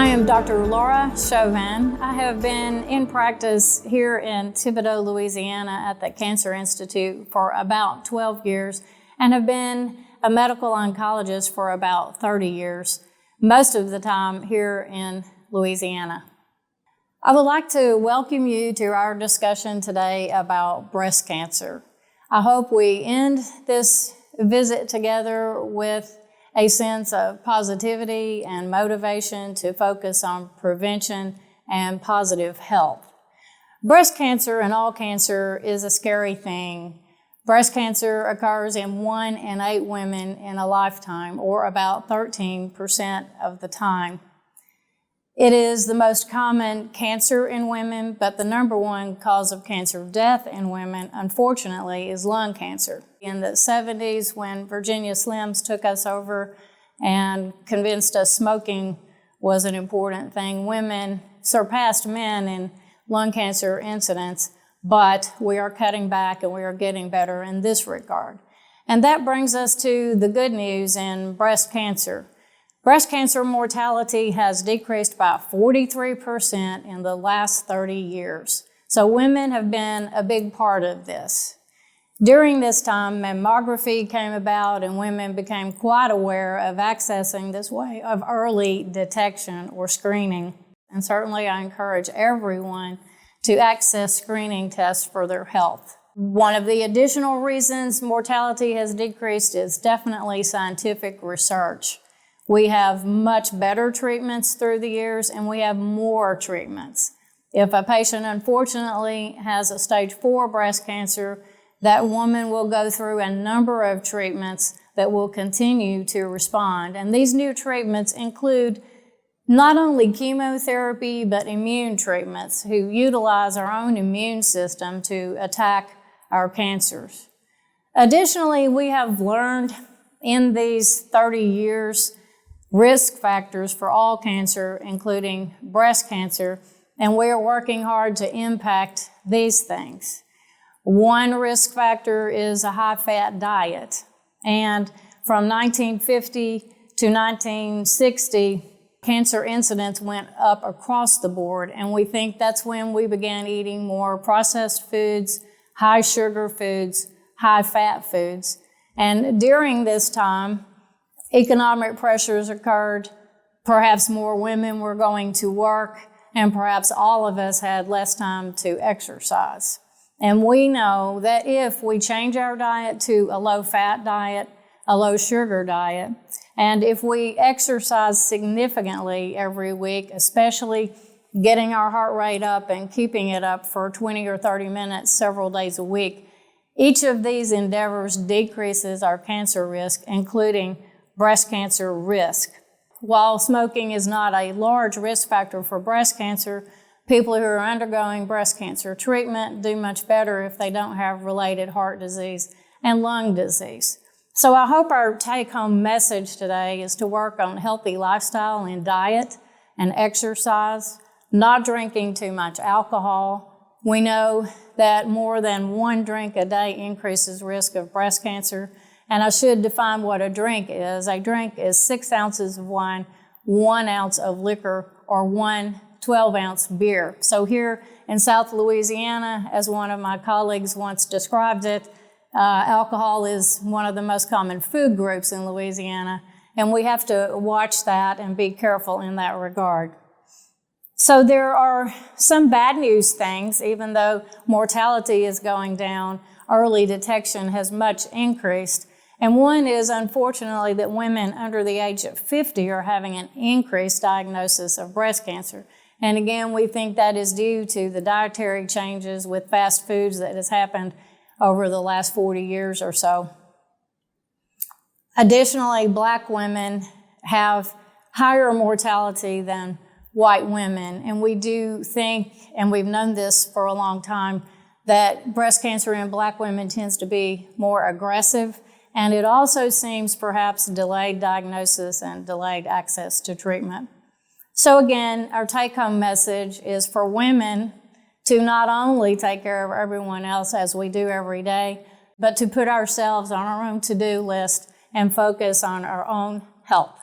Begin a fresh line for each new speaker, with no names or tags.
am Dr. Laura Chauvin. I have been in practice here in Thibodaux, Louisiana at the Cancer Institute for about 12 years and have been a medical oncologist for about 30 years, most of the time here in Louisiana. I would like to welcome you to our discussion today about breast cancer. I hope we end this visit together with a sense of positivity and motivation to focus on prevention and positive health. Breast cancer and all cancer is a scary thing. Breast cancer occurs in 1 in 8 women in a lifetime, or about 13% of the time. It is the most common cancer in women, but the number 1 cause of cancer death in women, unfortunately, is lung cancer. In the 70s, when Virginia Slims took us over and convinced us smoking was an important thing, women surpassed men in lung cancer incidence, but we are cutting back and we are getting better in this regard. And that brings us to the good news in breast cancer. Breast cancer mortality has decreased by 43% in the last 30 years. So women have been a big part of this. During this time, mammography came about and women became quite aware of accessing this way of early detection or screening. And certainly I encourage everyone to access screening tests for their health. One of the additional reasons mortality has decreased is definitely scientific research. We have much better treatments through the years, and we have more treatments. If a patient unfortunately has a stage 4 breast cancer, that woman will go through a number of treatments that will continue to respond. And these new treatments include not only chemotherapy, but immune treatments who utilize our own immune system to attack our cancers. Additionally, we have learned in these 30 years risk factors for all cancer, including breast cancer, and we are working hard to impact these things. One risk factor is a high-fat diet, and from 1950 to 1960, cancer incidence went up across the board, and we think that's when we began eating more processed foods, high-sugar foods, high-fat foods. And during this time, economic pressures occurred, perhaps more women were going to work, and perhaps all of us had less time to exercise. And we know that if we change our diet to a low-fat diet, a low-sugar diet, and if we exercise significantly every week, especially getting our heart rate up and keeping it up for 20 or 30 minutes several days a week, each of these endeavors decreases our cancer risk, including breast cancer risk. While smoking is not a large risk factor for breast cancer, people who are undergoing breast cancer treatment do much better if they don't have related heart disease and lung disease. So I hope our take-home message today is to work on healthy lifestyle and diet and exercise, not drinking too much alcohol. We know that more than 1 drink a day increases risk of breast cancer. And I should define what a drink is. A drink is 6 ounces of wine, 1 ounce of liquor, or 1 12-ounce beer. So here in South Louisiana, as one of my colleagues once described it, alcohol is one of the most common food groups in Louisiana, and we have to watch that and be careful in that regard. So there are some bad news things. Even though mortality is going down, early detection has much increased. And one is, unfortunately, that women under the age of 50 are having an increased diagnosis of breast cancer. And again, we think that is due to the dietary changes with fast foods that has happened over the last 40 years or so. Additionally, Black women have higher mortality than white women. And we do think, and we've known this for a long time, that breast cancer in Black women tends to be more aggressive. And it also seems perhaps delayed diagnosis and delayed access to treatment. So again, our take-home message is for women to not only take care of everyone else as we do every day, but to put ourselves on our own to-do list and focus on our own health.